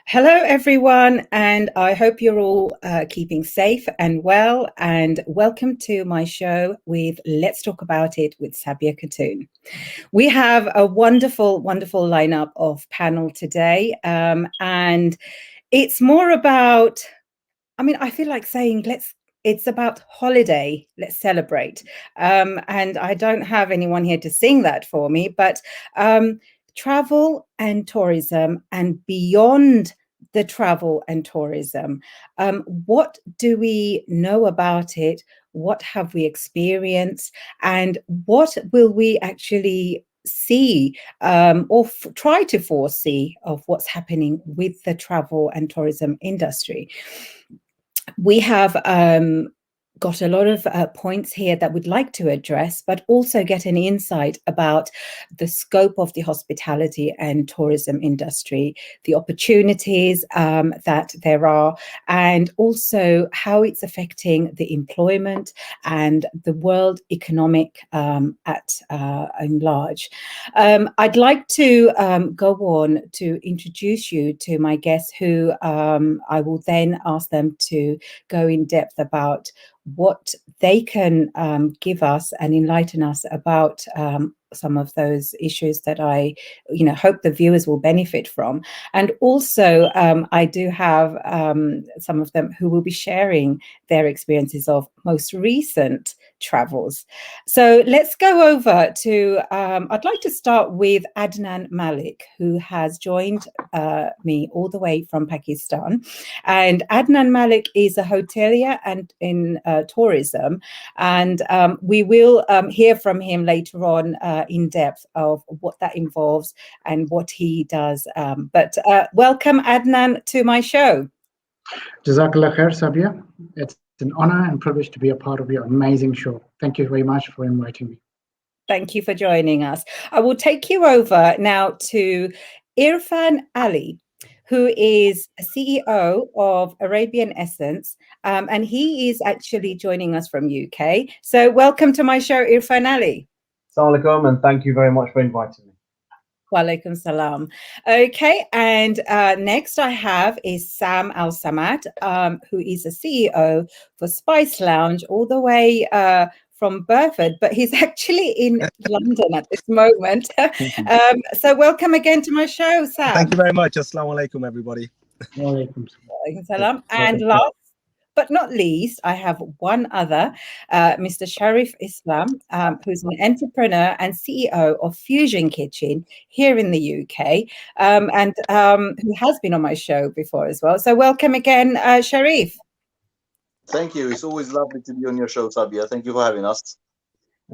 Hello, everyone, and I hope you're all keeping safe and well. And welcome to my show with Let's Talk About It with SABIA KHATUN. We have a wonderful, wonderful lineup of panel today, and it's more about. I feel like saying It's about holiday. Let's celebrate. And I don't have anyone here to sing that for me, but travel and tourism and beyond the travel and tourism. What do we know about it? What have we experienced? And what will we actually see or try to foresee of what's happening with the travel and tourism industry? We have got a lot of points here that we'd like to address, but also get an insight about the scope of the hospitality and tourism industry, the opportunities that there are, and also how it's affecting the employment and the world economic at large. I'd like to go on to introduce you to my guests, who I will then ask them to go in depth about what they can give us and enlighten us about some of those issues that I hope the viewers will benefit from. And also I do have some of them who will be sharing their experiences of most recent travels. So let's go over to, I'd like to start with Adnan Malik, who has joined me all the way from Pakistan. And Adnan Malik is a hotelier and in tourism. And we will hear from him later on in depth of what that involves and what he does. But welcome, Adnan, to my show. Jazakallah khair, SABIA. It's an honor and privilege to be a part of your amazing show. Thank you very much for inviting me. Thank you for joining us. I will take you over now to Irfan Ali, who is a CEO of Arabian Essence, and he is actually joining us from UK. So welcome to my show, Irfan Ali. Assalamu alaikum, and thank you very much for inviting me. Wa alaikum salam. Okay, and next I have is Sam Al-Samad, who is a CEO for Spice Lounge, all the way from Burford, but he's actually in London at this moment. So welcome again to my show, Sam. Thank you very much. Assalamu alaikum, everybody. Wa alaikum salam. And last but not least, I have one other, Mr. Sharif Islam, who's an entrepreneur and CEO of Fusion Kitchen here in the UK, and who has been on my show before as well. So welcome again, Sharif. Thank you. It's always lovely to be on your show, SABIA. Thank you for having us.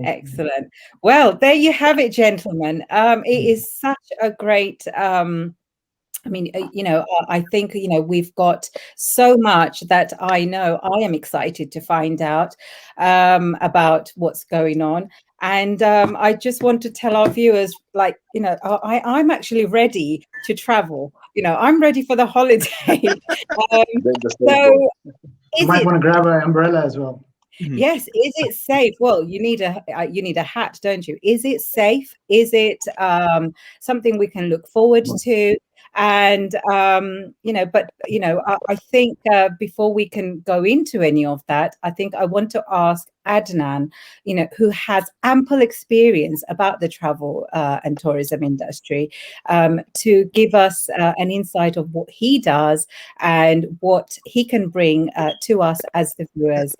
Excellent. Well, there you have it, gentlemen. It is such a great... I think, we've got so much that I know I am excited to find out about what's going on. And I just want to tell our viewers, I'm actually ready to travel. I'm ready for the holiday. You might want to grab an umbrella as well. Yes. Is it safe? Well, you need a hat, don't you? Is it safe? Is it something we can look forward to? And, I think before we can go into any of that, I think I want to ask Adnan, who has ample experience about the travel and tourism industry, to give us an insight of what he does and what he can bring to us as the viewers,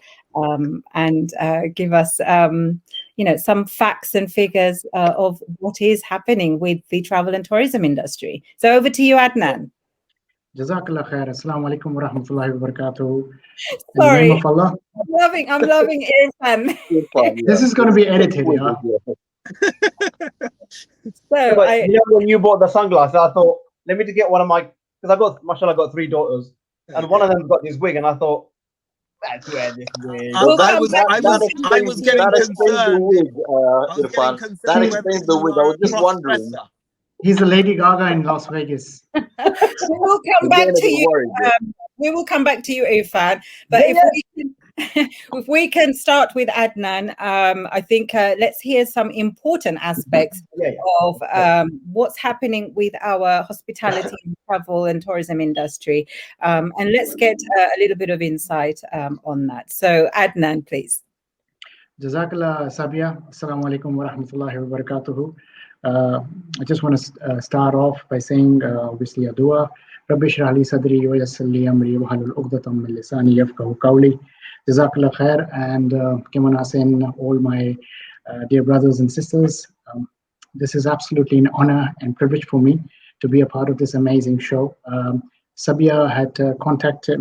and give us some facts and figures of what is happening with the travel and tourism industry. So over to you, Adnan. Jazakallah khair. Assalamu alaikum wa rahmatullahi wa barakatuh. Sorry, I'm loving Irfan. This is going to be edited, yeah. So when you bought the sunglasses, I thought, let me just get one of my, because mashallah, I got 3 daughters, and one of them got this wig, and I thought, let's wear this wig. I was getting concerned. That explains the wig. I was just wondering. He's a Lady Gaga in Las Vegas. We will come back to you. We will come back to you, Irfan. But if we can start with Adnan, I think let's hear some important aspects of what's happening with our hospitality, travel and tourism industry. And let's get a little bit of insight on that. So Adnan, please. Jazakallah, Sabia. Assalamu alaikum wa rahmatullahi wa barakatuhu. I just want to start off by saying, obviously, a dua. Rabbi shrah li sadri wa yassir li amri wa halul uqdatam min lisani yafqahu qawli. Jazakallah khair, and Kemanas, all my dear brothers and sisters. This is absolutely an honor and privilege for me to be a part of this amazing show. Sabia had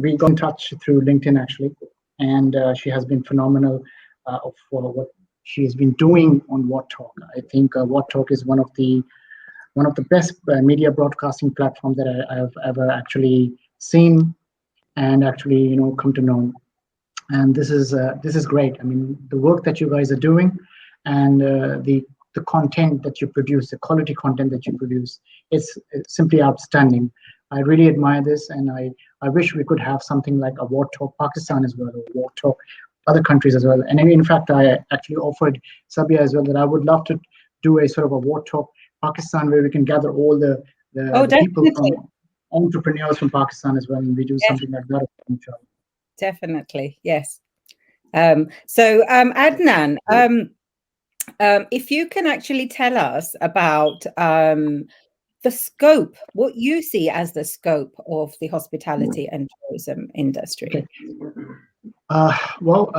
we got in touch through LinkedIn actually, and she has been phenomenal for what she has been doing on What Talk. I think What Talk is one of the best media broadcasting platforms that I have ever actually seen and actually come to know. And this is great. I mean, the work that you guys are doing and the content that you produce, the quality content that you produce, it's simply outstanding. I really admire this, and I wish we could have something like a What Talk Pakistan as well, or What Talk other countries as well. And in fact, I actually offered Sabia as well that I would love to do a sort of a What Talk Pakistan where we can gather all the people from entrepreneurs from Pakistan as well, and we do something like that. Definitely, yes. So Adnan, if you can actually tell us about the scope, what you see as the scope of the hospitality and tourism industry. Okay. Well,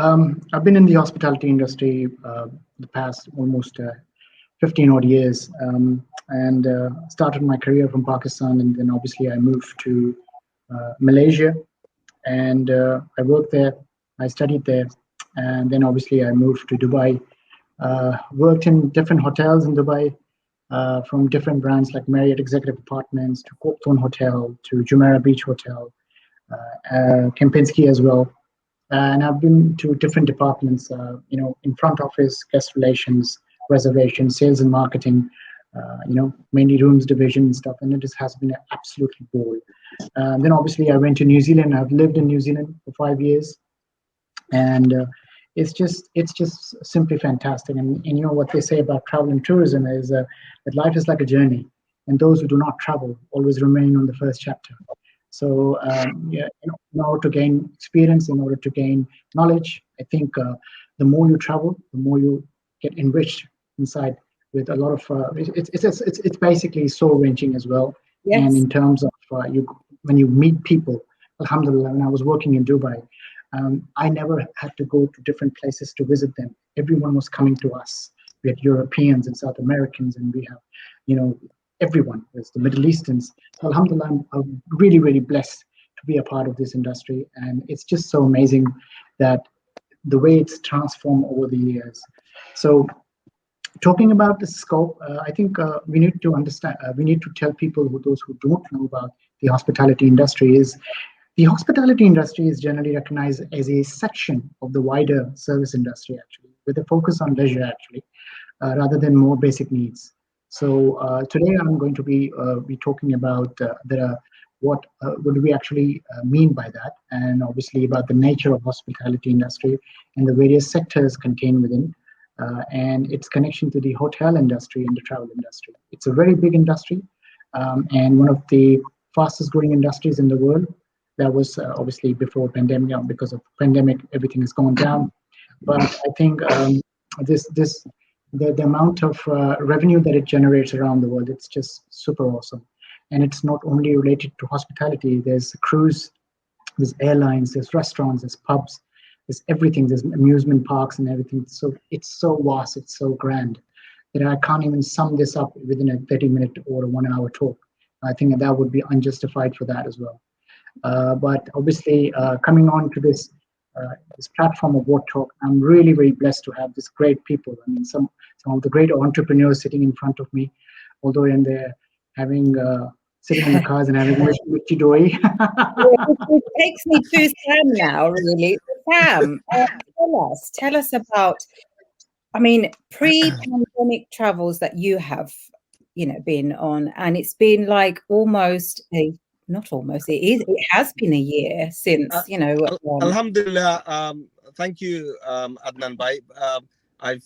I've been in the hospitality industry the past almost 15 odd years, and started my career from Pakistan, and then obviously I moved to Malaysia, and I worked there, I studied there, and then obviously I moved to Dubai, worked in different hotels in Dubai, from different brands like Marriott Executive Apartments to KHATUN Hotel to Jumeirah Beach Hotel, Kempinski as well. And I've been to different departments, in front office, guest relations, reservations, sales and marketing, mainly rooms division and stuff. And it just has been absolutely ball. Then obviously I went to New Zealand. I've lived in New Zealand for 5 years, and it's just simply fantastic. And what they say about travel and tourism is that life is like a journey, and those who do not travel always remain on the first chapter. So in order to gain experience, in order to gain knowledge, I think the more you travel, the more you get enriched inside with a lot of. It's basically soul wrenching as well. Yes. And in terms of when you meet people, alhamdulillah, when I was working in Dubai, I never had to go to different places to visit them. Everyone was coming to us. We had Europeans and South Americans, and we have, everyone. There's the Middle Easterns. Alhamdulillah, I'm really, really blessed to be a part of this industry. And it's just so amazing that the way it's transformed over the years. So talking about the scope, I think we need to understand, we need to tell people, those who don't know about the hospitality industry, is the hospitality industry is generally recognized as a section of the wider service industry, actually, with a focus on leisure, actually, rather than more basic needs. So today I'm going to be talking about what do we actually mean by that, and obviously about the nature of hospitality industry and the various sectors contained within, and its connection to the hotel industry and the travel industry. It's a very big industry, and one of the fastest growing industries in the world. That was obviously before pandemic. Because of pandemic, everything has gone down. But I think the amount of revenue that it generates around the world, it's just super awesome. And it's not only related to hospitality. There's cruise, there's airlines, there's restaurants, there's pubs, there's everything. There's amusement parks and everything. So it's so vast, it's so grand that I can't even sum this up within a 30-minute or a 1 hour talk. I think that would be unjustified for that as well. But obviously, coming on to this platform of What Talk, I'm really, really blessed to have this great people. I mean, some of the great entrepreneurs sitting in front of me, although they're having sitting in the cars and having Michi Doi. It takes me to Sam now, really. Sam, tell us about, I mean, pre-pandemic travels that you have, been on, and it's been like it has been a year since, Alhamdulillah, thank you, Adnan Bhai. I've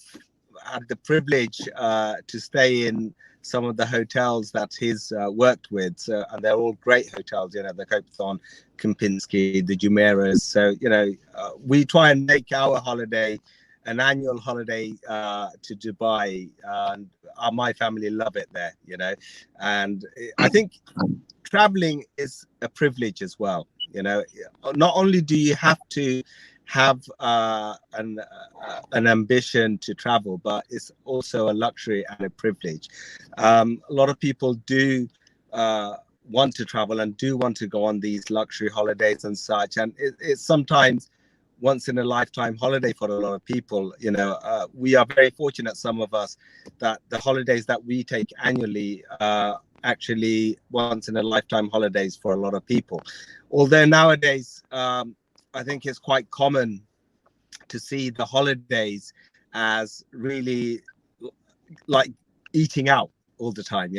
had the privilege to stay in some of the hotels that he's worked with, and they're all great hotels. You know, the KHATUN, Kempinski, the Jumeirahs. So we try and make our holiday an annual holiday to Dubai, and my family love it there. And I think traveling is a privilege as well. Not only do you have to have an ambition to travel, but it's also a luxury and a privilege. A lot of people do want to travel and do want to go on these luxury holidays and such, and it's sometimes once in a lifetime holiday for a lot of people. We are very fortunate, some of us, that the holidays that we take annually actually once in a lifetime holidays for a lot of people. Although nowadays I think it's quite common to see the holidays as really like eating out all the time.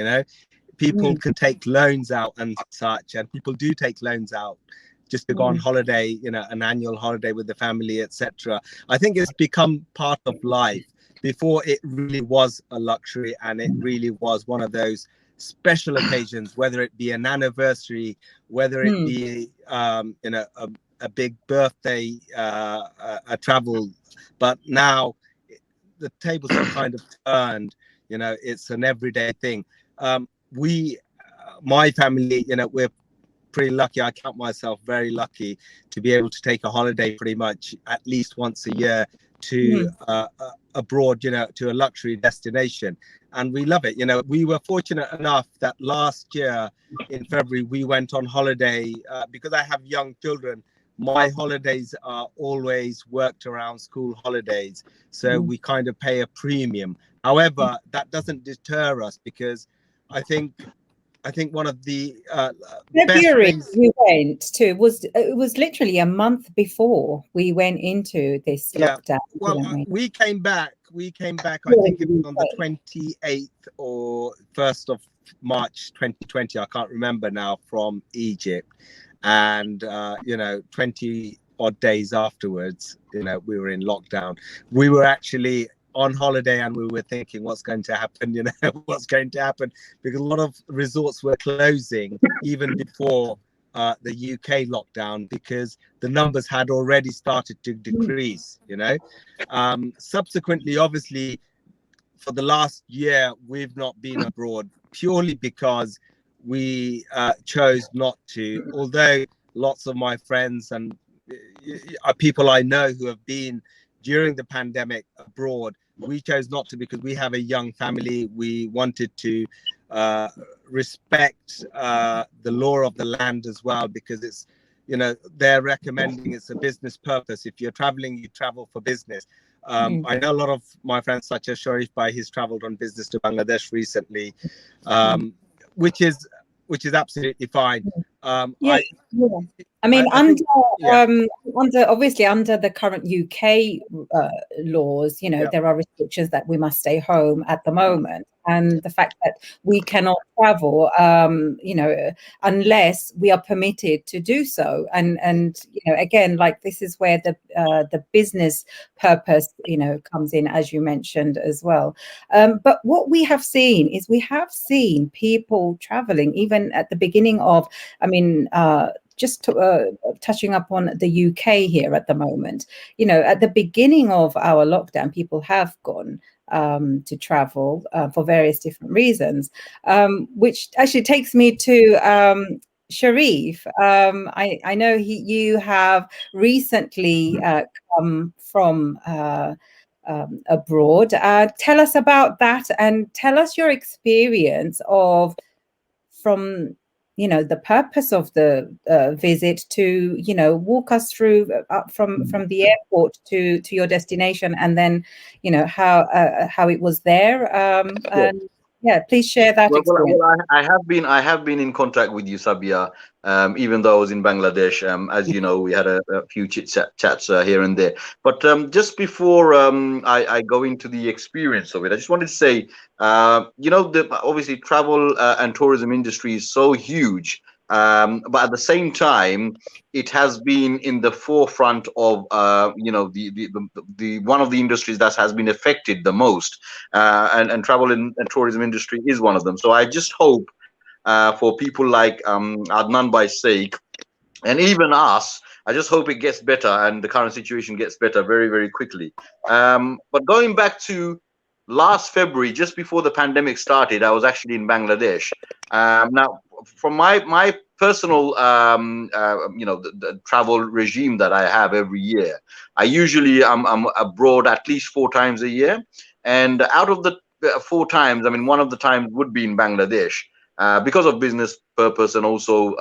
People can take loans out and such, and people do take loans out just to go on holiday, an annual holiday with the family, etc. I think it's become part of life. Before, it really was a luxury, and it really was one of those special occasions, whether it be an anniversary, whether it be a big birthday, a travel. But now the tables are kind of turned. It's an everyday thing. My family, we're pretty lucky. I count myself very lucky to be able to take a holiday pretty much at least once a year to abroad, to a luxury destination, and we love it. We were fortunate enough that last year in February we went on holiday because I have young children. My holidays are always worked around school holidays, so we kind of pay a premium. However, that doesn't deter us, because I think one of the February best things we went to it was literally a month before we went into this lockdown. Well, we came back. I think it was on the 28th or 1st of March 2020. I can't remember now, from Egypt, and 20 odd days afterwards, we were in lockdown. We were actually on holiday, and we were thinking, what's going to happen? What's going to happen? Because a lot of resorts were closing even before the UK lockdown, because the numbers had already started to decrease. Subsequently, obviously, for the last year, we've not been abroad, purely because we chose not to. Although lots of my friends and people I know who have been during the pandemic abroad, we chose not to, because we have a young family. We wanted to respect the law of the land as well, because it's, they're recommending it's a business purpose. If you're traveling, you travel for business. I know a lot of my friends, such as Sharif, he's traveled on business to Bangladesh recently, which is absolutely fine. Obviously under the current UK laws, there are restrictions that we must stay home at the moment, and the fact that we cannot travel, unless we are permitted to do so, and again, like, this is where the business purpose comes in, as you mentioned as well. But what we have seen is people traveling even at the beginning of, just touching up on the UK here at the moment. At the beginning of our lockdown, people have gone to travel for various different reasons, which actually takes me to Sharif. I know you have recently come from abroad. Tell us about that, and tell us your experience from the purpose of the visit to, walk us through from the airport to your destination, and then, how it was there. And please share that experience. Well, I have been in contact with you, SABIA, even though I was in Bangladesh. As you know, we had a few chats here and there. But just before I go into the experience of it, I just wanted to say, obviously travel and tourism industry is so huge But at the same time, it has been in the forefront of the one of the industries that has been affected the most, and travel and tourism industry is one of them. So I just hope for people like Adnan Bai's sake, and even us, I just hope it gets better and the current situation gets better very, very quickly. But going back to last February, just before the pandemic started, I was actually in Bangladesh. Now, from my personal, the travel regime that I have every year, I usually I'm abroad at least 4 times a year, and out of the 4 times, I mean, one of the times would be in Bangladesh because of business purpose and also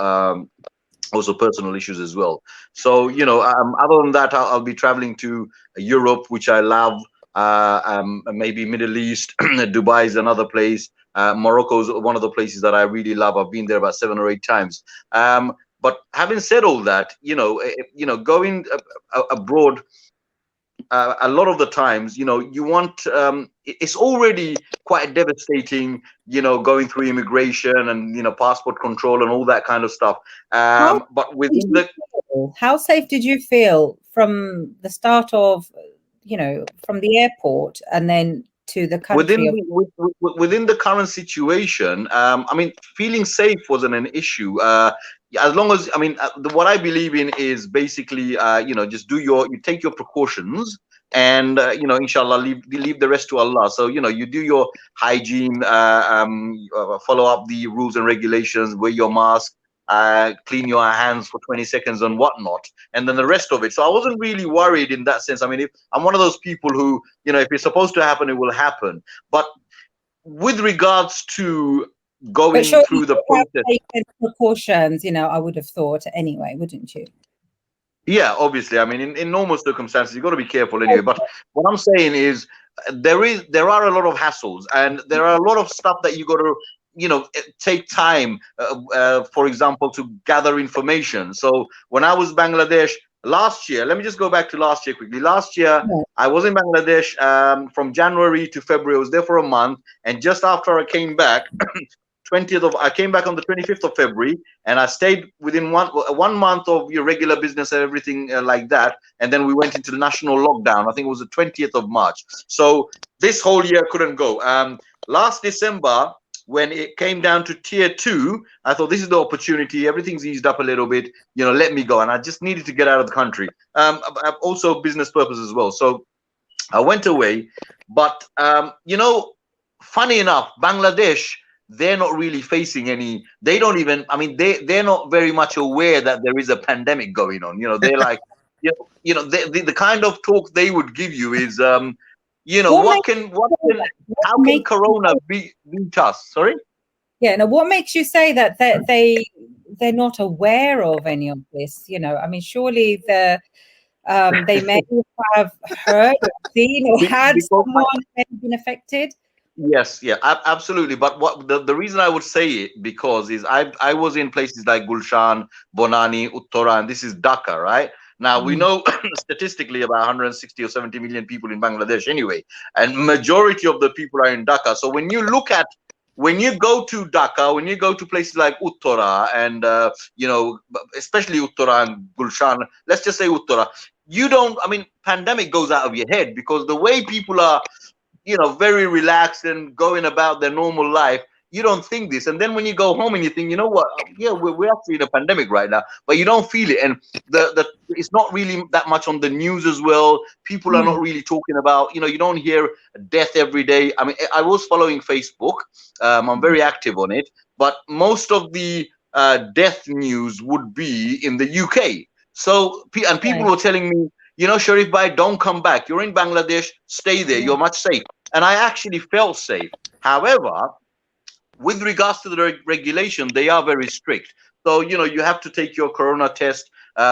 personal issues as well. So other than that, I'll be traveling to Europe, which I love. Maybe Middle East. Dubai is another place. Morocco is one of the places that I really love. I've been there about 7 or 8 times. But having said all that, going abroad a lot of the times, you want it's already quite devastating, going through immigration and passport control and all that kind of stuff. But within how safe did you feel from the start of, from the airport and then to the country? Within the current situation, I mean, feeling safe wasn't an issue. As long as, I mean, what I believe in is basically, just you take your precautions, and inshallah, leave the rest to Allah. So you do your hygiene, follow up the rules and regulations, wear your mask, clean your hands for 20 seconds and whatnot, and then the rest of it. So I wasn't really worried in that sense. I mean, if I'm one of those people who, if it's supposed to happen, it will happen. But with regards to going through the process, precautions, I would have thought anyway, wouldn't you? Yeah, obviously. I mean, in normal circumstances, you've got to be careful anyway. But what I'm saying is, there are a lot of hassles, and there are a lot of stuff that you got to, take time, for example, to gather information. So when I was Bangladesh last year, let me just go back to last year quickly. Last year, I was in Bangladesh from January to February. I was there for a month, and just after I came back, I came back on the 25th of February, and I stayed within one month of your regular business and everything like that. And then we went into the national lockdown. I think it was the 20th of March. So this whole year couldn't go. Last December, when it came down to tier 2, I thought this is the opportunity. Everything's eased up a little bit. Let me go. And I just needed to get out of the country. Also business purpose as well. So I went away. But, funny enough, Bangladesh, they're not really facing any, they don't even, I mean, they're not very much aware that there is a pandemic going on. They're like, the kind of talk they would give you is, how can Corona beat us? Sorry? Yeah, now what makes you say that they're not aware of any of this? I mean, surely they may have heard or seen or had someone been affected. Yes, yeah, absolutely. But what the reason I would say it because is I was in places like Gulshan, Bonani, Uttara, and this is Dhaka, right? Now we know statistically about 160 or 70 million people in Bangladesh anyway, and majority of the people are in Dhaka. So when you go to Dhaka, when you go to places like Uttara and especially Uttara and Gulshan, let's just say Uttara, pandemic goes out of your head because the way people are, very relaxed and going about their normal life, you don't think this. And then when you go home and you think, we're actually in a pandemic right now, but you don't feel it. And it's not really that much on the news as well. People are not really talking about, you don't hear death every day. I mean, I was following Facebook. I'm very active on it, but most of the death news would be in the UK. So, and people were telling me, Sharif Bhai, don't come back. You're in Bangladesh, stay there. You're much safe. And I actually felt safe. However, with regards to the regulation, they are very strict. So, you have to take your corona test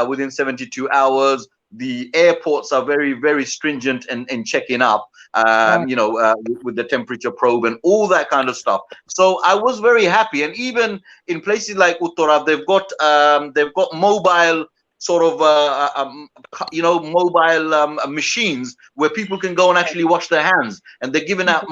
within 72 hours. The airports are very, very stringent in checking up, with the temperature probe and all that kind of stuff. So I was very happy. And even in places like Uttara, they've got mobile sort of mobile machines where people can go and actually wash their hands, and they're giving out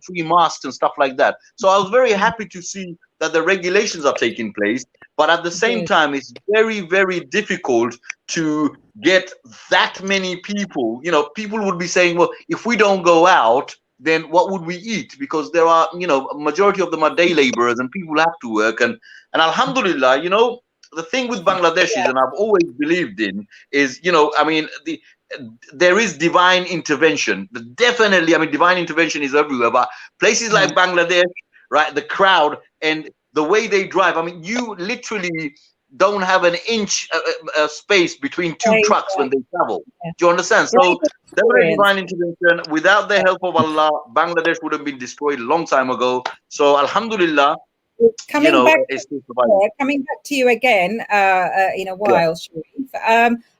free masks and stuff like that. So I was very happy to see that the regulations are taking place, but at the same time it's very, very difficult to get that many people. People would be saying, well, if we don't go out, then what would we eat? Because there are, a majority of them are day laborers and people have to work. And alhamdulillah, the thing with Bangladesh is, and I've always believed in, is, there is divine intervention. Definitely, divine intervention is everywhere. But places like Bangladesh, right, the crowd and the way they drive, you literally don't have an inch space between two trucks when they travel. Do you understand? So definitely divine intervention. Without the help of Allah, Bangladesh would have been destroyed a long time ago. So alhamdulillah, coming back to you again in a while, Sharif.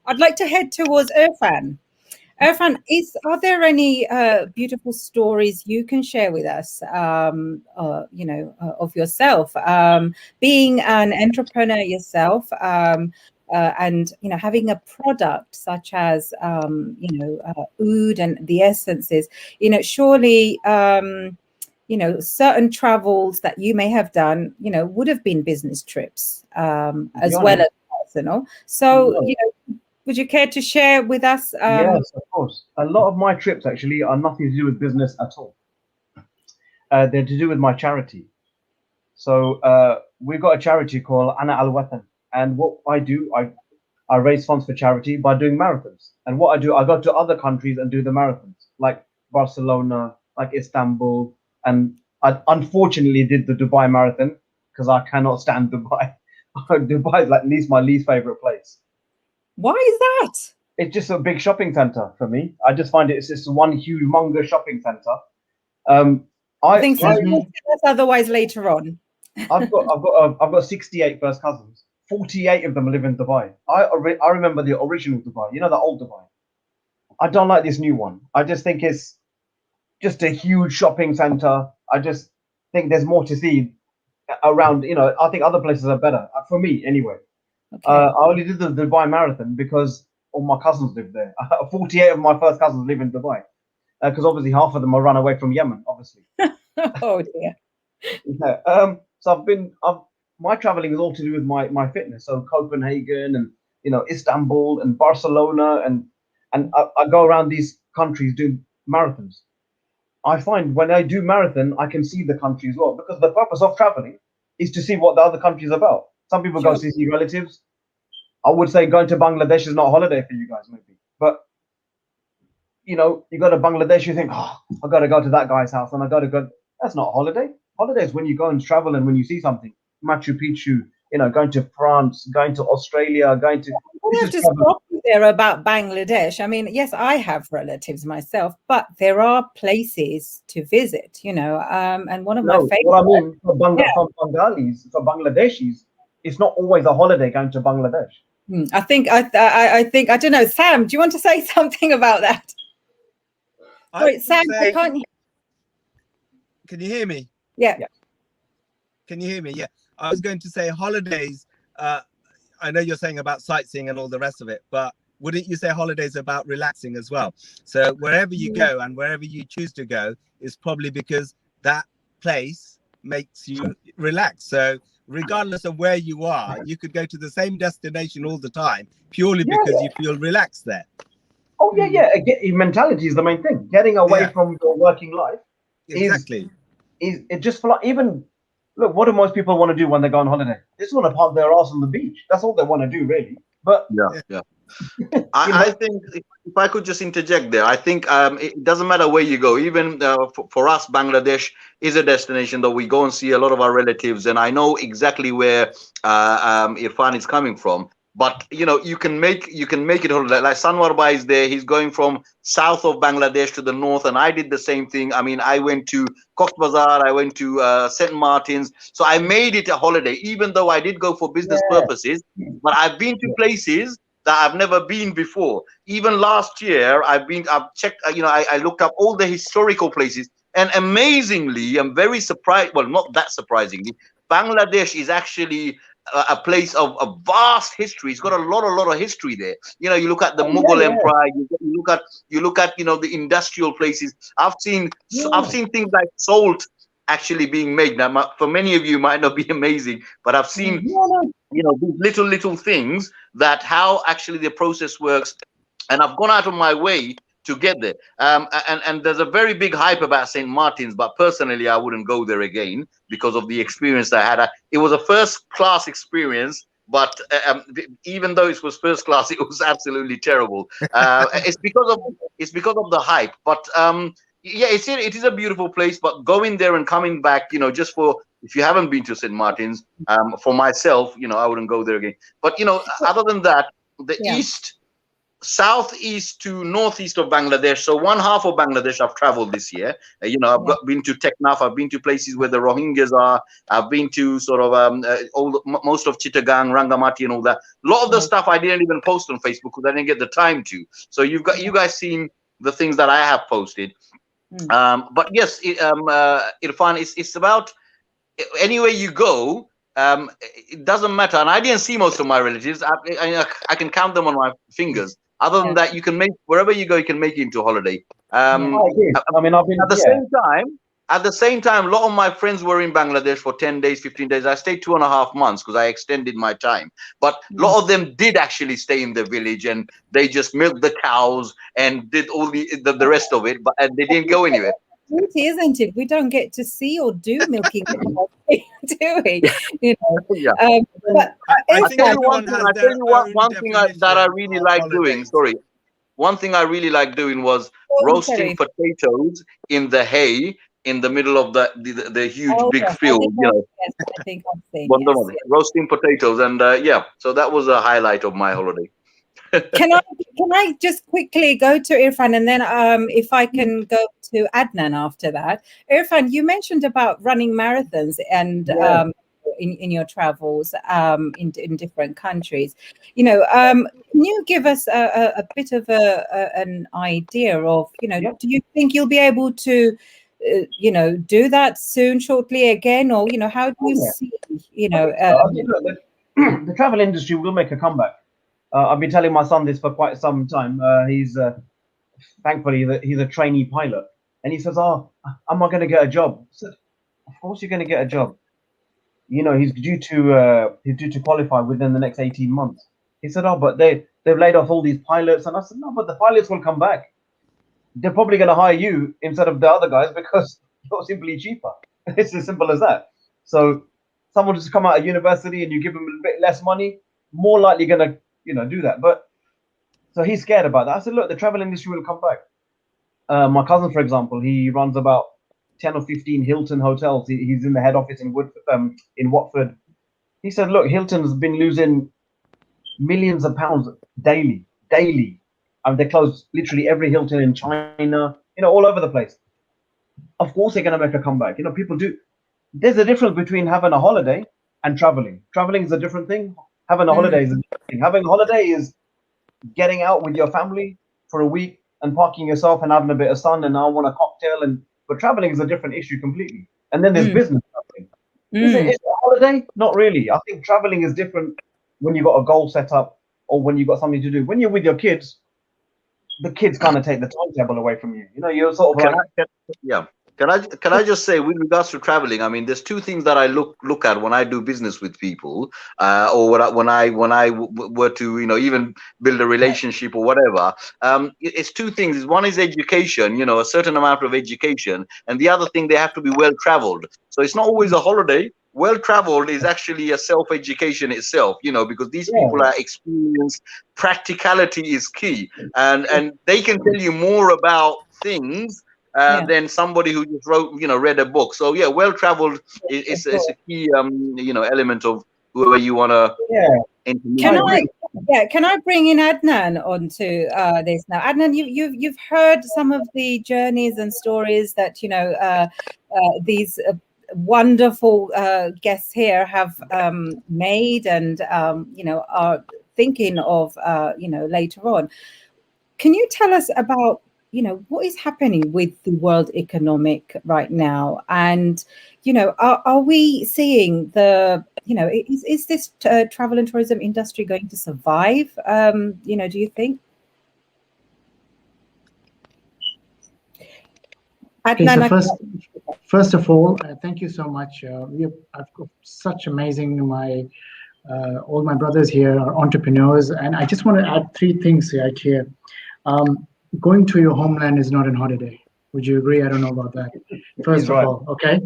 I'd like to head towards Irfan. Irfan, are there any beautiful stories you can share with us, of yourself, being an entrepreneur yourself, and having a product such as oud and the essences? Surely certain travels that you may have done, would have been business trips as well as personal. So would you care to share with us? Yes, of course. A lot of my trips actually are nothing to do with business at all. They're to do with my charity. So we've got a charity called Ana Al-Watan. And what I do, I raise funds for charity by doing marathons. And what I do, I go to other countries and do the marathons, like Barcelona, like Istanbul. And I unfortunately did the Dubai marathon because I cannot stand Dubai. Dubai is like my least favorite place. Why is that? It's just a big shopping center for me. I just find it's just one humongous shopping center. I think so. We'll tell us otherwise later on. I've got 68 first cousins. 48 of them live in Dubai. I remember the original Dubai. The old Dubai. I don't like this new one. I just think it's just a huge shopping center. I just think there's more to see around. I think other places are better for me anyway. Okay. I only did the Dubai marathon because all my cousins live there. 48 of my first cousins live in Dubai because obviously half of them are run away from Yemen, obviously. Oh dear. Yeah. So my traveling is all to do with my fitness. So Copenhagen and Istanbul and Barcelona and I go around these countries doing marathons. I find when I do marathon, I can see the country as well, because the purpose of traveling is to see what the other country is about. Some people go to see relatives. I would say going to Bangladesh is not a holiday for you guys, maybe. But, you go to Bangladesh, you think, I got to go to that guy's house and I got to go. That's not a holiday. Holiday is when you go and travel and when you see something. Machu Picchu, going to France, going to Australia, going to... We have to stop there about Bangladesh. Yes, I have relatives myself, but there are places to visit, and one of my favorite... What I mean for Bengalis, for Bangladeshis, it's not always a holiday going to Bangladesh. I think, I don't know, Sam, do you want to say something about that? Sorry, Sam, I can't hear. Can you hear me? Yeah. Can you hear me? Yeah. I was going to say holidays. I know you're saying about sightseeing and all the rest of it, but wouldn't you say holidays about relaxing as well? So wherever you go and wherever you choose to go is probably because that place makes you relax. So regardless of where you are, you could go to the same destination all the time purely because you feel relaxed there. Oh, yeah. Mentality is the main thing. Getting away from your working life is it just for even... Look, what do most people want to do when they go on holiday? They just want to park their ass on the beach. That's all they want to do, really. But yeah. I think if I could just interject there, I think it doesn't matter where you go. Even for us, Bangladesh is a destination that we go and see a lot of our relatives, and I know exactly where Irfan is coming from. But you can make it holiday. Like Sanwar Bhai is there. He's going from south of Bangladesh to the north, and I did the same thing. I went to Cox's Bazar, I went to St. Martin's. So I made it a holiday, even though I did go for business purposes. But I've been to places that I've never been before. Even last year, I've checked. I looked up all the historical places, and amazingly, I'm very surprised. Well, not that surprisingly, Bangladesh is actually a place of a vast history. It's got a lot of history there. You know, you look at the Mughal Empire. You look at the industrial places. I've seen things like salt actually being made. Now, for many of you, might not be amazing, but I've seen these little things that how actually the process works, and I've gone out of my way to get there. And there's a very big hype about St. Martin's, but personally, I wouldn't go there again because of the experience that I had. It was a first-class experience, but even though it was first class, it was absolutely terrible. It's because of the hype. But yeah, it is a beautiful place. But going there and coming back, just for, if you haven't been to St. Martin's, for myself, I wouldn't go there again. But other than that, the southeast to northeast of Bangladesh, so one half of Bangladesh I've traveled this year. I've been to Teknaf, I've been to places where the Rohingyas are, I've been to sort of most of Chittagong, Rangamati and all that. A lot of the stuff I didn't even post on Facebook because I didn't get the time to. So you guys seen the things that I have posted. But yes, Irfan, it's about anywhere you go, it doesn't matter. And I didn't see most of my relatives. I can count them on my fingers. Other than that, you can make, wherever you go, you can make it into a holiday. I mean, I've been at the same time, a lot of my friends were in Bangladesh for 10 days, 15 days. I stayed 2.5 months because I extended my time. But a lot of them did actually stay in the village, and they just milked the cows and did all the rest of it, but they didn't go anywhere. Isn't it? We don't get to see or do milking, do we? But I tell you one thing that I really like doing. Sorry, one thing I really like doing was roasting potatoes in the hay in the middle of the huge big field. I think I've seen, roasting potatoes, and so that was a highlight of my holiday. Can I just quickly go to Irfan, and then if I can go to Adnan after that. Irfan, you mentioned about running marathons and in your travels in different countries. Can you give us a bit of an idea of do you think you'll be able to do that soon, shortly again, or how do you see the travel industry will make a comeback. I've been telling my son this for quite some time. He's thankfully he's a trainee pilot, and he says, "Oh, am I going to get a job?" I said, "Of course you're going to get a job. He's due to qualify within the next 18 months." He said, "Oh, but they've laid off all these pilots," and I said, "No, but the pilots will come back. They're probably going to hire you instead of the other guys because you're simply cheaper. It's as simple as that. So someone just come out of university and you give them a bit less money, more likely going to do that." But so he's scared about that. I said, "Look, the travel industry will come back." My cousin, for example, he runs about 10 or 15 Hilton hotels. He's in the head office in Watford. He said, "Look, Hilton's been losing millions of pounds daily. And they close literally every Hilton in China, all over the place. Of course they're going to make a comeback. People do. There's a difference between having a holiday and traveling. Traveling is a different thing. Having a holiday is a different thing. Having a holiday is getting out with your family for a week and parking yourself and having a bit of sun and I want a cocktail. But traveling is a different issue completely. And then there's business traveling. Is it a holiday? Not really. I think traveling is different when you've got a goal set up or when you've got something to do. When you're with your kids, the kids kind of take the timetable away from you. You're sort of Can I just say, with regards to traveling, I mean, there's two things that I look at when I do business with people, or when I were to even build a relationship or whatever. It's two things. One is education, a certain amount of education, and the other thing, they have to be well traveled. So it's not always a holiday. Well traveled is actually a self-education itself, because these people are experienced. Practicality is key, and they can tell you more about things than somebody who just read a book. So well traveled is a key element of whoever you want to Can I bring in Adnan onto this now? Adnan, you've heard some of the journeys and stories that these wonderful guests here have made and are thinking of later on. Can you tell us about what is happening with the world economic right now? And, are we seeing the is this travel and tourism industry going to survive? Do you think? Adnan, first of all, thank you so much. I've got such amazing all my brothers here are entrepreneurs, and I just want to add three things right here. Going to your homeland is not a holiday. Would you agree? I don't know about that. First of all, okay.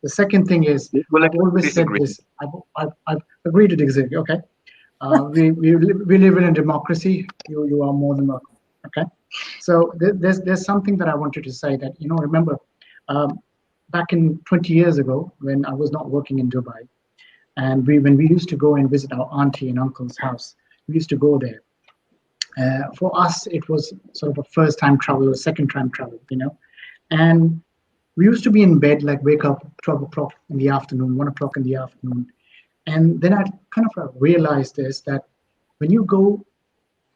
The second thing is, I've always said this. I've agreed to disagree. Okay. We live in a democracy. You are more than welcome. Okay. So there's something that I wanted to say that, remember, back in 20 years ago when I was not working in Dubai, and when we used to go and visit our auntie and uncle's house, we used to go there. For us, it was sort of a first-time travel or second-time travel, and we used to be in bed, like wake up 12 o'clock in the afternoon, 1 o'clock in the afternoon. And then I kind of realized this, that when you go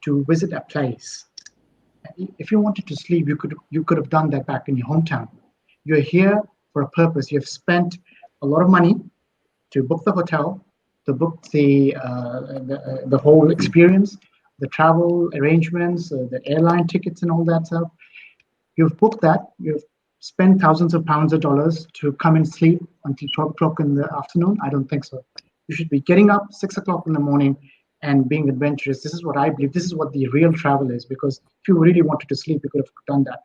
to visit a place, if you wanted to sleep, you could have done that back in your hometown. You're here for a purpose. You've spent a lot of money to book the hotel, to book the whole experience, the travel arrangements, the airline tickets and all that stuff. You've booked that. You've spent thousands of pounds or dollars to come and sleep until 12 o'clock in the afternoon. I don't think so. You should be getting up 6 o'clock in the morning and being adventurous. This is what I believe. This is what the real travel is, because if you really wanted to sleep, you could have done that.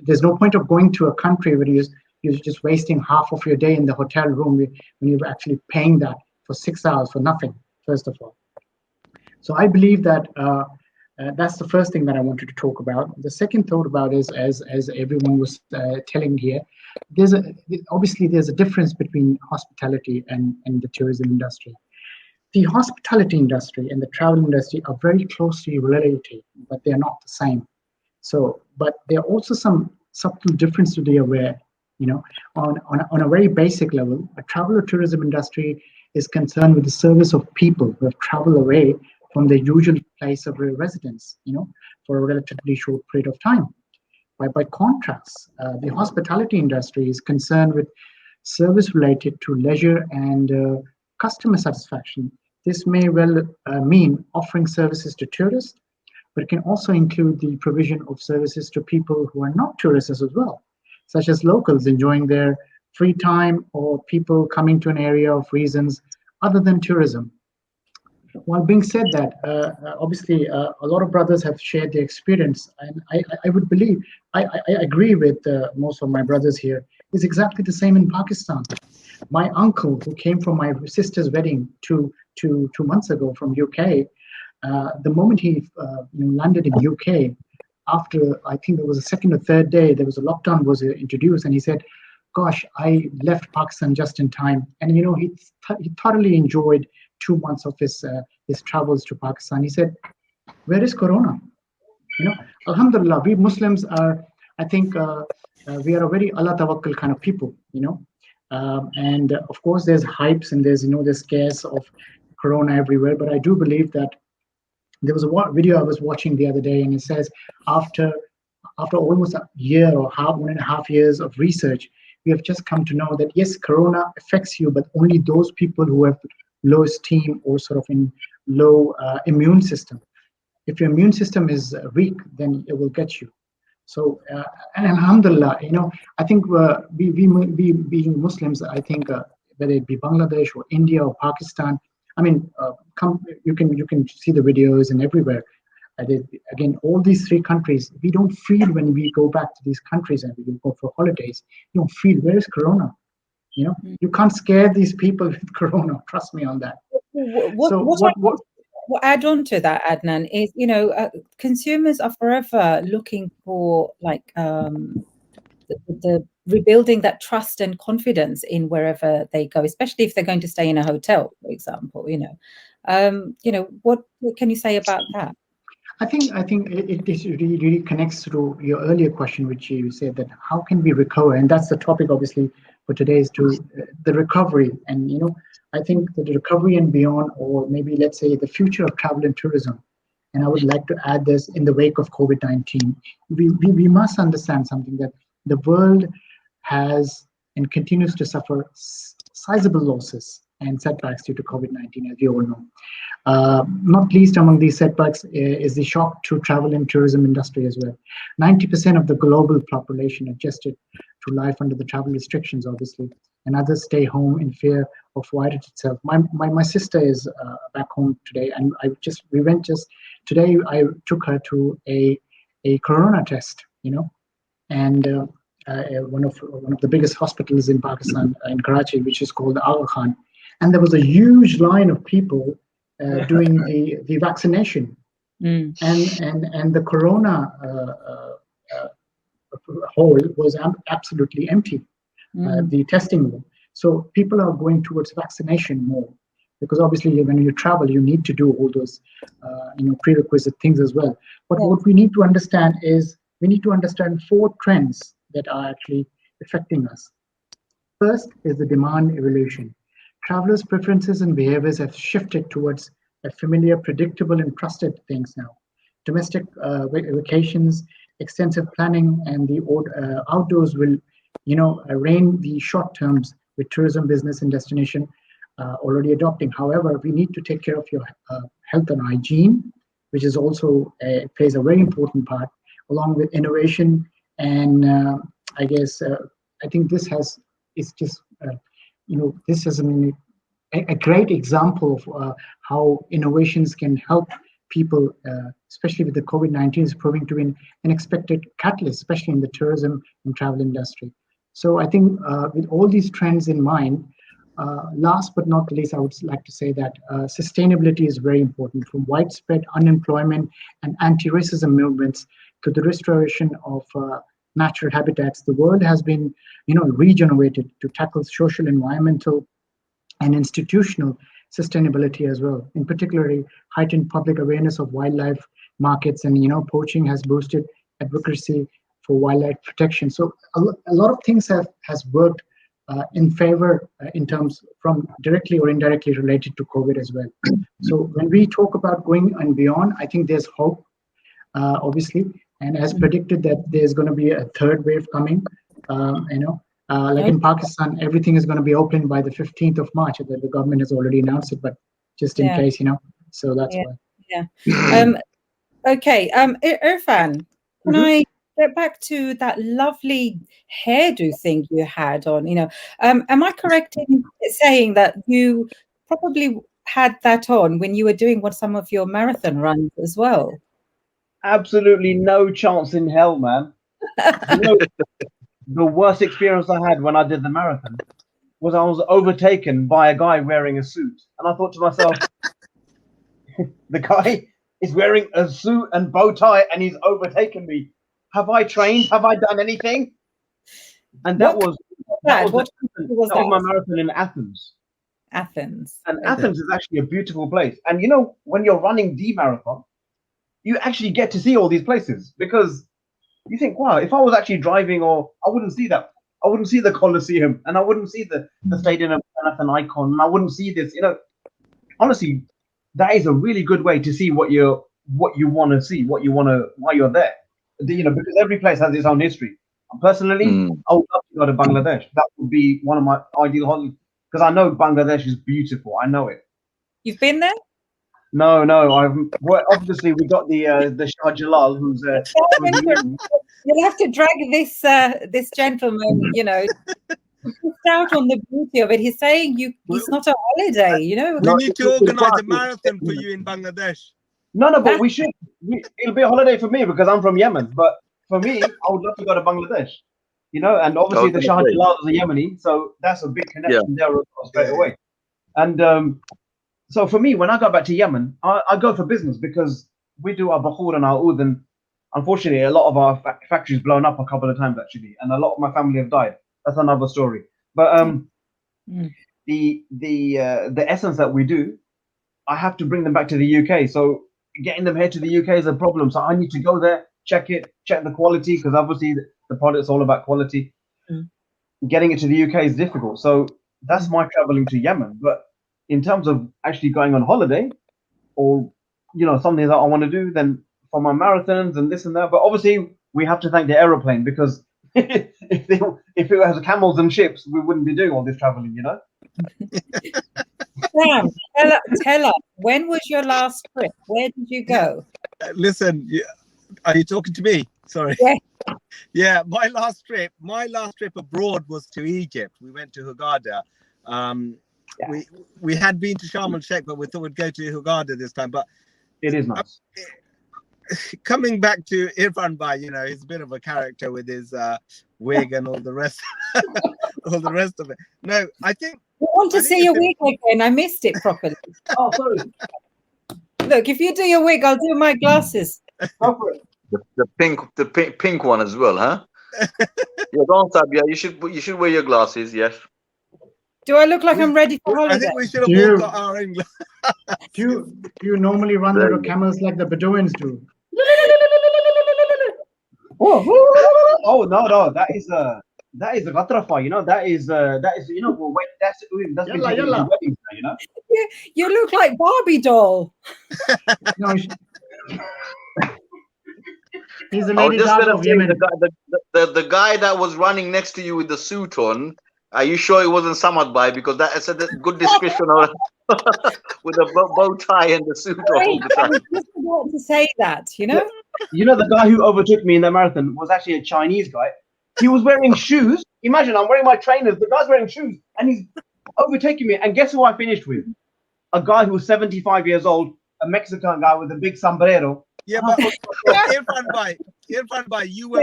There's no point of going to a country where you're just wasting half of your day in the hotel room when you're actually paying that for 6 hours for nothing, first of all. So I believe that that's the first thing that I wanted to talk about. The second thought about is, as everyone was telling here, obviously there's a difference between hospitality and the tourism industry. The hospitality industry and the travel industry are very closely related, but they are not the same. So, but there are also some subtle differences to be aware. On a very basic level, a travel or tourism industry is concerned with the service of people who have traveled away from their usual place of residence, for a relatively short period of time. By contrast, the hospitality industry is concerned with service related to leisure and customer satisfaction. This may well mean offering services to tourists, but it can also include the provision of services to people who are not tourists as well, such as locals enjoying their free time or people coming to an area of reasons other than tourism. While being said that, obviously a lot of brothers have shared their experience, and I would believe, I agree with most of my brothers here, is exactly the same in Pakistan. My uncle, who came from my sister's wedding two months ago from UK, the moment he landed in UK, after I think there was a second or third day, there was a lockdown was introduced, and he said, "Gosh, I left Pakistan just in time," and he thoroughly enjoyed 2 months of his travels to Pakistan. He said, "Where is Corona?" Alhamdulillah, we Muslims are, I think, we are a very Allah Tawakkul kind of people, and of course there's hypes and there's scares of Corona everywhere. But I do believe that there was a video I was watching the other day, and it says after almost a year or 1.5 years of research, we have just come to know that yes, Corona affects you, but only those people who have low esteem or sort of in low immune system. If your immune system is weak, then it will get you. So, and alhamdulillah, I think we being Muslims, I think whether it be Bangladesh or India or Pakistan, I mean, you can see the videos and everywhere. Again, all these three countries, we don't feel when we go back to these countries and we go for holidays, you don't feel, where is Corona? You can't scare these people with Corona. Trust me on that. What add on to that, Adnan, is consumers are forever looking for the rebuilding that trust and confidence in wherever they go, especially if they're going to stay in a hotel, for example. What can you say about that? I think it really connects to your earlier question, which you said that how can we recover, and that's the topic obviously for today, is to the recovery. And I think that the recovery and beyond, or maybe let's say the future of travel and tourism. And I would like to add this in the wake of COVID-19. We must understand something, that the world has and continues to suffer sizable losses and setbacks due to COVID-19, as you all know. Not least among these setbacks is the shock to travel and tourism industry as well. 90% of the global population adjusted to life under the travel restrictions, obviously, and others stay home in fear of virus itself. My sister is back home today, and today I took her to a corona test, and one of the biggest hospitals in Pakistan, in Karachi, which is called Aga Khan, and there was a huge line of people doing the vaccination, and the corona hall was absolutely empty, the testing room. So people are going towards vaccination more, because obviously when you travel, you need to do all those prerequisite things as well. But what we need to understand is we need to understand 4 trends that are actually affecting us. First is the demand evolution. Travelers' preferences and behaviors have shifted towards a familiar, predictable, and trusted things now. Domestic vacations, extensive planning, and the outdoors will, reign the short terms, with tourism, business, and destination already adopting. However, we need to take care of your health and hygiene, which is also plays a very important part, along with innovation. And I think this is just this is a great example of how innovations can help people, especially with the COVID-19 is proving to be an unexpected catalyst, especially in the tourism and travel industry. So I think with all these trends in mind, last but not least, I would like to say that sustainability is very important. From widespread unemployment and anti-racism movements to the restoration of natural habitats, the world has been, regenerated to tackle social, environmental, and institutional sustainability as well. In particular, heightened public awareness of wildlife markets and poaching has boosted advocacy for wildlife protection. So a lot of things has worked in favor in terms from directly or indirectly related to COVID as well. So when we talk about going and beyond, I think there's hope, obviously, and as predicted that there's going to be a third wave coming. Like in Pakistan, everything is going to be open by the 15th of March. The government has already announced it, but just in case, so that's why. Yeah. Okay. Irfan, can I get back to that lovely hairdo thing you had on? Am I correct in saying that you probably had that on when you were doing some of your marathon runs as well? Absolutely no chance in hell, man. The worst experience I had when I did the marathon was I was overtaken by a guy wearing a suit. And I thought to myself, the guy is wearing a suit and bow tie and he's overtaken me. Have I trained? Have I done anything? And that was my marathon in Athens. Athens. And Athens is actually a beautiful place. And when you're running the marathon, you actually get to see all these places, because you think, wow, if I was actually driving, I wouldn't see that. I wouldn't see the Colosseum, and I wouldn't see the Stadium of an icon, and I wouldn't see this. Honestly, that is a really good way to see what you want to see, while you're there. Because every place has its own history. Personally, I would love to go to Bangladesh. That would be one of my ideal holidays, because I know Bangladesh is beautiful. I know it. You've been there? No. Obviously, we got the Shah Jalal, who's you'll have to drag this gentleman, out on the beauty of it. He's saying it's not a holiday, We need to organize a marathon for you in Bangladesh. No, but we should. It'll be a holiday for me because I'm from Yemen. But for me, I would love to go to Bangladesh. And obviously the Shah Jalal is a Yemeni, so that's a big connection there straight away. And so for me, when I go back to Yemen, I go for business, because we do our bakhur and our oud, and unfortunately, a lot of our factories blown up a couple of times actually, and a lot of my family have died. That's another story. But the essence that we do, I have to bring them back to the UK. So getting them here to the UK is a problem. So I need to go there, check the quality, because obviously the product's all about quality. Getting it to the UK is difficult. So that's my traveling to Yemen. But in terms of actually going on holiday, or something that I want to do, then for my marathons and this and that. But obviously we have to thank the aeroplane, because if it was camels and ships, we wouldn't be doing all this traveling, Sam, tell us, when was your last trip? Where did you go? Listen, are you talking to me? Sorry. Yeah. Yeah, my last trip abroad was to Egypt. We went to Hurghada. We had been to Sharm el Sheikh, but we thought we'd go to Hurghada this time. But It is nice. Coming back to Irfan Bhai, he's a bit of a character with his wig and all the rest, all the rest of it. No, I think. I want to see your wig again. I missed it properly. Oh, sorry. Look, if you do your wig, I'll do my glasses. Go for it. The pink one as well, huh? Yeah, don't Sabia. You should wear your glasses. Yes. Do I look like I'm ready for holiday? I think we should have all got our own glasses. Do you normally run the camels like the Bedouins do? Oh no, that is a Ghatrafa, that is well, wait, that's been taken to weddings now, You look like Barbie doll. No, he's a lady of Yemen. The guy that was running next to you with the suit on. Are you sure it wasn't Samad Bhai? Because that's a good description of with a bow tie and the suit all the time. I was just about to say that, The guy who overtook me in the marathon was actually a Chinese guy. He was wearing shoes. Imagine I'm wearing my trainers. The guy's wearing shoes, and he's overtaking me. And guess who I finished with? A guy who was 75 years old, a Mexican guy with a big sombrero. Yeah, but Irfan Bhai, you were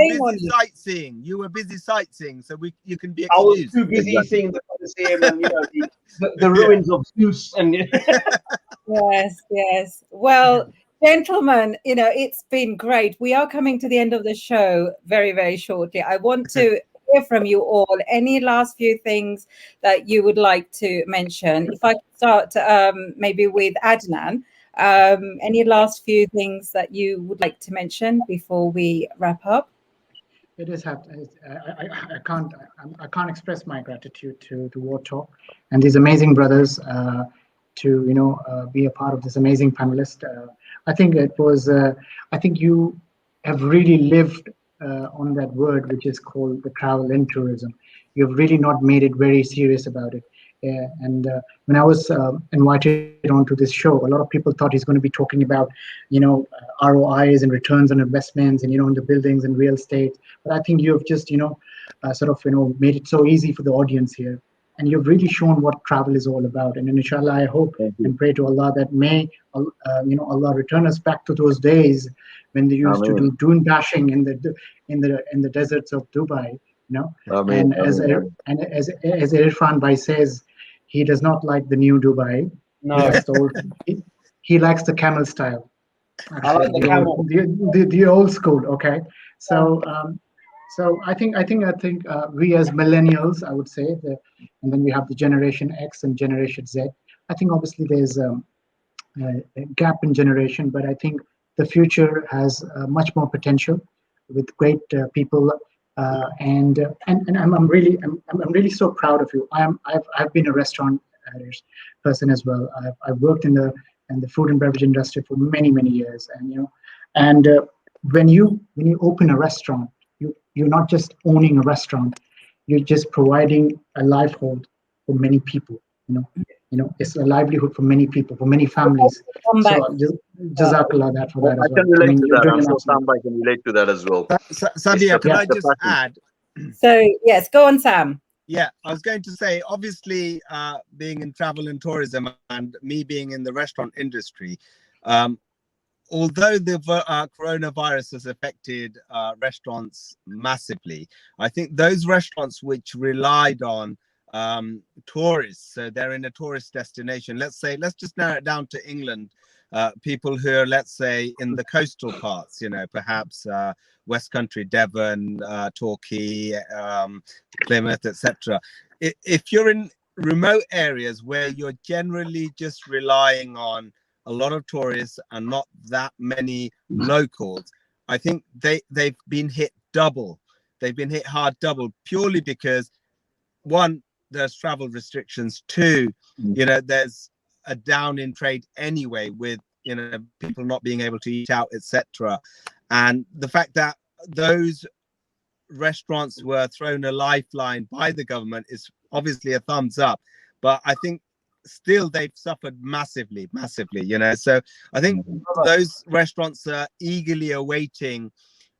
busy sightseeing. So you can be excused. I was too busy seeing the Colosseum and the ruins of Zeus and. Yes. Well, gentlemen, it's been great. We are coming to the end of the show very, very shortly. I want to hear from you all. Any last few things that you would like to mention? If I could start maybe with Adnan. Any last few things that you would like to mention before we wrap up? It is happening. I can't express my gratitude to War Talk and these amazing brothers to be a part of this amazing panelist. I think it was. I think you have really lived on that word which is called the travel and tourism. You've really not made it very serious about it. And when I was invited onto this show, a lot of people thought he's going to be talking about, ROIs and returns on investments and, in the buildings and real estate. But I think you've just, made it so easy for the audience here. And you've really shown what travel is all about. And inshallah, I hope and pray to Allah that may, Allah return us back to those days when they used to do dune dashing in the deserts of Dubai. And as Irfan Bhai says, he does not like the new Dubai. No, he likes the camel style. I like the camel. The old school. Okay, so I think we as millennials, I would say, and then we have the Generation X and Generation Z. I think obviously there's a gap in generation, but I think the future has much more potential with great people. And I'm really so proud of you. I've been a restaurant person as well. I've worked in the food and beverage industry for many years, and when you open a restaurant, you're not just owning a restaurant, you're just providing a livelihood for many people. It's a livelihood for many people, for many families. So Jazakallah that for that as well. I can relate to that. I'm sure somebody can relate to that as well. Sabia, can I just add? So, yes, go on, Sam. Yeah, I was going to say, obviously, being in travel and tourism and me being in the restaurant industry, although the coronavirus has affected restaurants massively, I think those restaurants which relied on tourists, so they're in a tourist destination, let's just narrow it down to England, people who are, let's say, in the coastal parts, perhaps West Country, Devon, Torquay, Plymouth, etc. If you're in remote areas where you're generally just relying on a lot of tourists and not that many locals, I think they've been hit double. They've been hit hard double, purely because, one, there's travel restrictions. Two, there's a down in trade anyway, with people not being able to eat out, etc. And the fact that those restaurants were thrown a lifeline by the government is obviously a thumbs up. But I think still they've suffered massively. So I think those restaurants are eagerly awaiting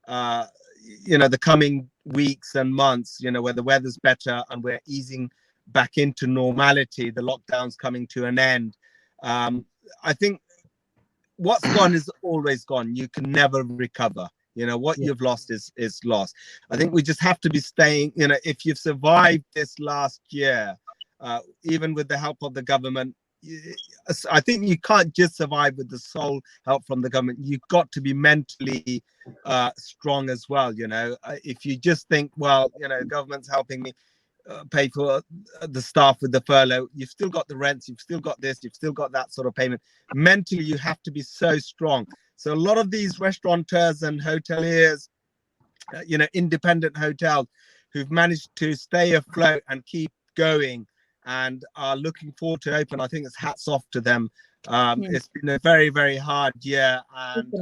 the coming weeks and months, where the weather's better and we're easing back into normality, the lockdown's coming to an end. I think what's gone is always gone. You can never recover. What you've lost is lost. I think we just have to be staying, if you've survived this last year, even with the help of the government, I think you can't just survive with the sole help from the government. You've got to be mentally strong as well. If you just think, well, government's helping me pay for the staff with the furlough, you've still got the rents, you've still got this, you've still got that sort of payment. Mentally, you have to be so strong. So a lot of these restaurateurs and hoteliers, independent hotels who've managed to stay afloat and keep going and are looking forward to open, I think it's hats off to them. It's been a very, very hard year, and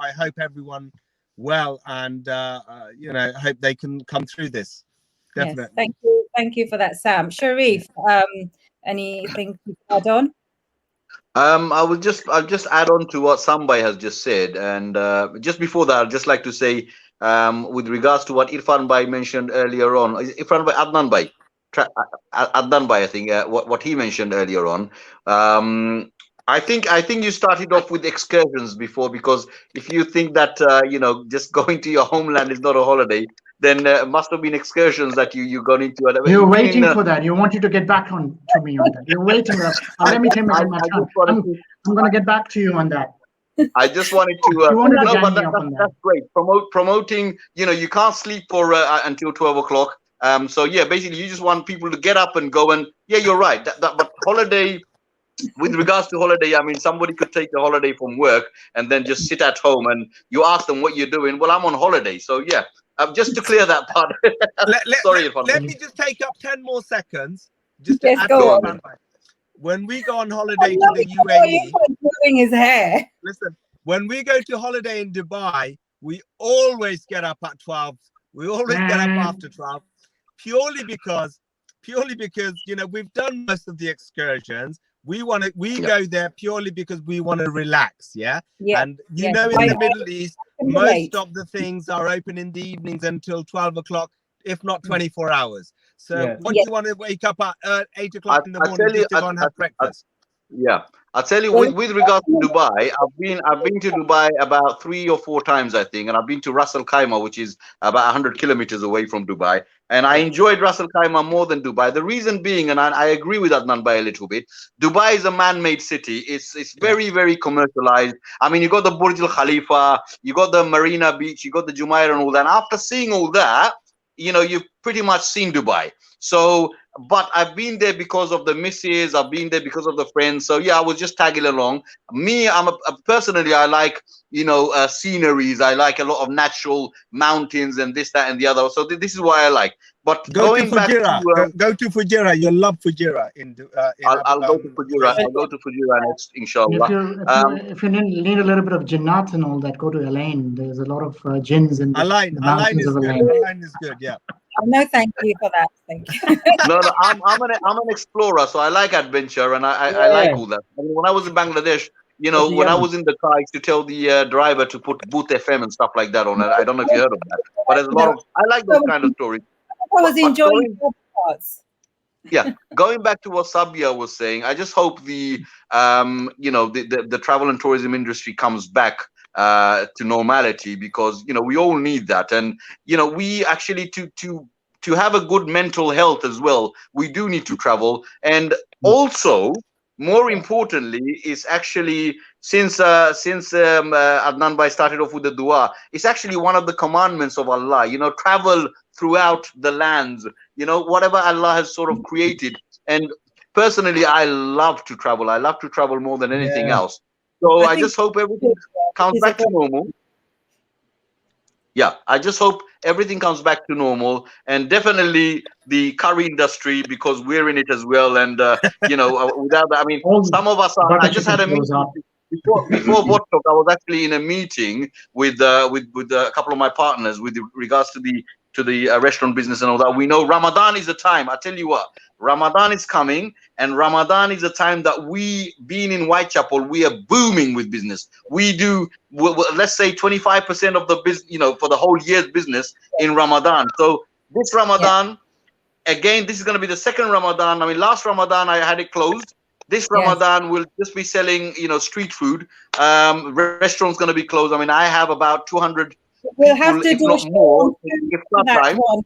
I hope everyone well, and I hope they can come through this. Definitely. Yes, thank you for that, Sam. Sharif, anything to add on? I'll just add on to what Sambai has just said, and just before that, I'd just like to say, with regards to what Irfan Bhai mentioned earlier on, Irfan Bhai, Adnan Bhai, I think what he mentioned earlier on. I think you started off with excursions before, because if you think that just going to your homeland is not a holiday, then must have been excursions that you got into. You're waiting for that. You want you to get back to me on that. You're waiting. Let me take my time. I'm going to get back to you on that. I just wanted to. No, but that's great. Promoting. You can't sleep for until 12 o'clock. So yeah, basically, you just want people to get up and go. And yeah, you're right. But holiday. With regards to holiday, I mean, somebody could take a holiday from work and then just sit at home, and you ask them what you're doing. Well, I'm on holiday. So yeah, just to clear that part. Sorry, let me just take up 10 more seconds. Just to add on. When we go on holiday to the UAE, doing his hair. Listen, when we go to holiday in Dubai, we always get up at 12. We always get up after 12, purely because we've done most of the excursions. We go there purely because we want to relax, and in the Middle East, most of the things are open in the evenings until 12 o'clock, if not 24 hours. So what do you want to wake up at 8 o'clock in the morning just to go and have breakfast? I'll tell you, with regards to Dubai, I've been to Dubai about 3 or 4 times, I think, and I've been to Ras Al Khaimah, which is about 100 kilometers away from Dubai, and I enjoyed Ras Al Khaimah more than Dubai. The reason being, and I agree with Adnan by a little bit, Dubai is a man-made city. It's very, very commercialized. I mean, you got the Burj Al Khalifa, you got the Marina Beach, you got the Jumeirah and all that. And after seeing all that, you've pretty much seen Dubai. So, but I've been there because of the missus, I've been there because of the friends. So yeah, I was just tagging along. Me, personally, I like, sceneries. I like a lot of natural mountains and this, that, and the other. So this is why I like. But going back to go to Fujairah. You'll love Fujairah. I'll go to Fujairah. I'll go to Fujairah next, inshallah. If you need a little bit of jinnat and all that, go to Elaine. There's a lot of jinns in the mountains of Elaine. Elaine is good. Yeah. No, thank you for that. Thank you. No, I'm an explorer, so I like adventure, and I like all that. I mean, when I was in Bangladesh, when I was in the car, I used to tell the driver to put Boot FM and stuff like that on it. I don't know if you heard of that, but there's a lot of. I like those kind of stories. I was enjoying the parts. Yeah, going back to what Sabia was saying, I just hope the travel and tourism industry comes back to normality, because we all need that, and we actually to have a good mental health as well, we do need to travel. And also, more importantly, is actually since Adnan Bhai started off with the dua, it's actually one of the commandments of Allah. Travel throughout the lands, whatever Allah has sort of created. And personally, I love to travel. I love to travel more than anything else. So I just hope everything comes back to normal. Yeah, I just hope everything comes back to normal, and definitely the curry industry, because we're in it as well. And without that, I mean, some of us are. I just had a meeting before Vodtok. I was actually in a meeting with a couple of my partners with regards to the restaurant business and all that. We know Ramadan is the time. I tell you what, Ramadan is coming, and Ramadan is a time that we, being in Whitechapel, we are booming with business. We do, let's say, 25% of the business, you know, for the whole year's business in Ramadan. So this Ramadan, again, this is going to be the second Ramadan. I mean, last Ramadan I had it closed. This Ramadan will just be selling, you know, street food. Restaurants going to be closed. I mean, I have about 200 we'll people, have to if do not more, that one.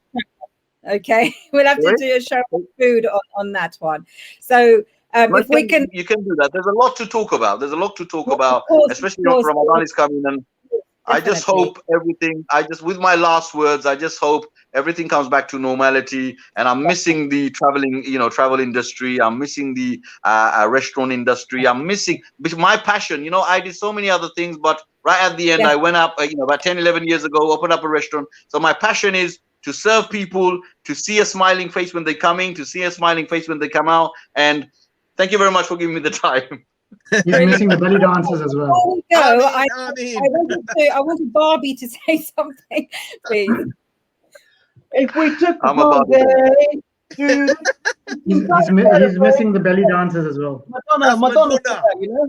Okay, we'll have to do a show on food on that one. So if we can, you can do that. There's a lot to talk about. There's a lot to talk about, especially when Ramadan is coming. And I just hope everything. With my last words, I just hope everything comes back to normality. And I'm missing the travel industry. I'm missing the restaurant industry. I'm missing my passion. You know, I did so many other things, but right at the end, I went up, about 10, 11 years ago, opened up a restaurant. So my passion is to serve people, to see a smiling face when they come in, to see a smiling face when they come out. And thank you very much for giving me the time. He's missing the belly dances as well. I wanted Barbie to say something, please. If we took he's missing the belly dances as well. Madonna, you know.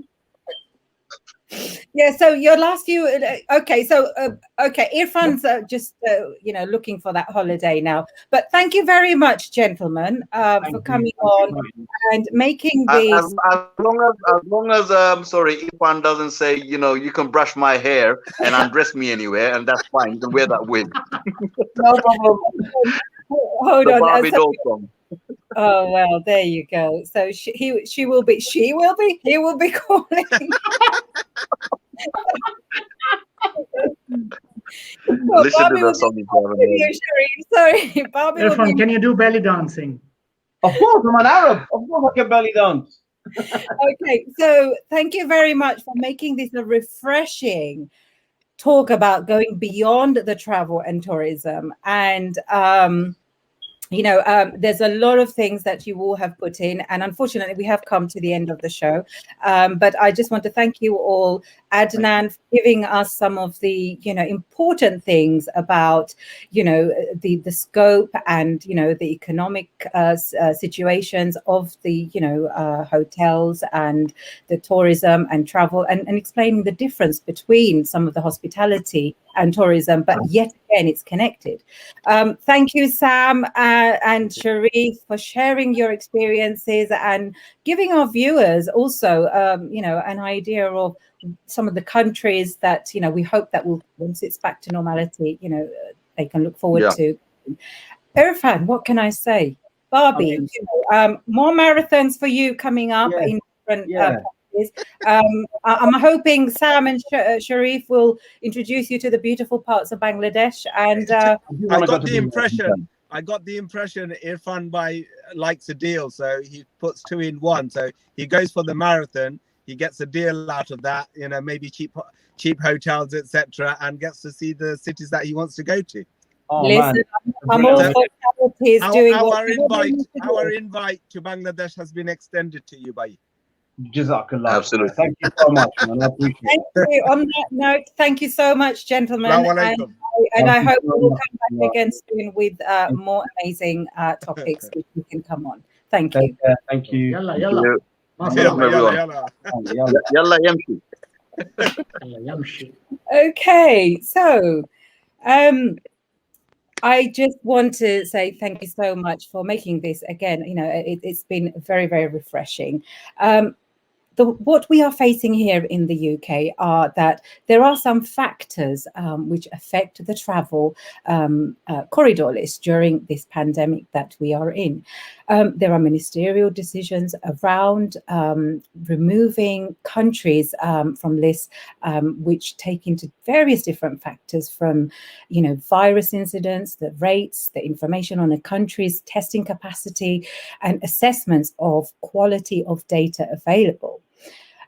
Yeah, so your last few, okay, so Irfan's just looking for that holiday now. But thank you very much, gentlemen, for coming on and making this. As long as sorry, Irfan doesn't say, you can brush my hair and undress me anywhere, and that's fine. You can wear that wig. No problem. Hold on. Barbie doll song. Oh well, there you go. So he will be calling. Well, listen Barbie to that song. Sorry, Barbie. Irfan, can you do belly dancing? Of course, I'm an Arab. Of course, I can belly dance. Okay, so thank you very much for making this a refreshing talk about going beyond the travel and tourism. And there's a lot of things that you all have put in, and unfortunately we have come to the end of the show, but I just want to thank you all, Adnan, for giving us some of the important things about the scope and the economic situations of the hotels and the tourism and travel, and explaining the difference between some of the hospitality and tourism, but yet again it's connected. Thank you, Sam and Sharif, for sharing your experiences and giving our viewers also an idea of some of the countries that we hope that will, once it's back to normality, they can look forward to. Irfan, what can I say? Barbie, more marathons for you coming up in different places. I'm hoping Sam and Sharif will introduce you to the beautiful parts of Bangladesh. And I got the impression Irfan likes a deal, so he puts two in one. So he goes for the marathon, he gets a deal out of that, maybe cheap hotels, etc., and gets to see the cities that he wants to go to. Oh, listen, man. I'm all for charities doing our invite to Bangladesh has been extended to you, Bhai. Jazakallah. Absolutely. Thank you so much, man. I appreciate it. Thank you. On that note, thank you so much, gentlemen. And I hope we will come back again soon with more amazing topics if you can come on. Thank you. Thank you. Yalla. Yalla yamshi. Okay, so I just want to say thank you so much for making this again. It's been very, very refreshing. What we are facing here in the UK are that there are some factors which affect the travel corridor list during this pandemic that we are in. There are ministerial decisions around removing countries from lists which take into various different factors from, virus incidents, the rates, the information on a country's testing capacity, and assessments of quality of data available.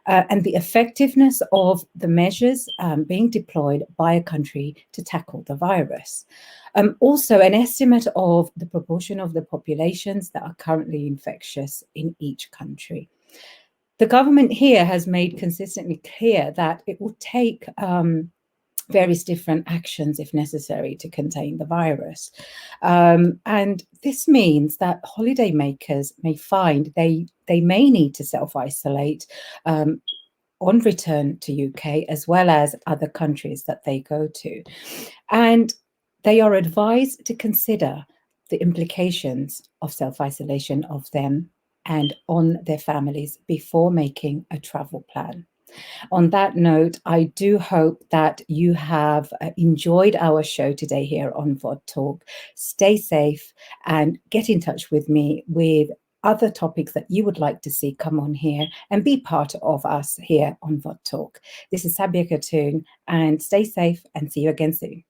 And the effectiveness of the measures being deployed by a country to tackle the virus. Also, an estimate of the proportion of the populations that are currently infectious in each country. The government here has made consistently clear that it will take various different actions if necessary to contain the virus. And this means that holidaymakers may find they may need to self-isolate on return to UK, as well as other countries that they go to. And they are advised to consider the implications of self-isolation of them and on their families before making a travel plan. On that note, I do hope that you have enjoyed our show today here on VOD Talk. Stay safe and get in touch with me with other topics that you would like to see come on here and be part of us here on VOD Talk. This is SABIA KHATUN, and stay safe and see you again soon.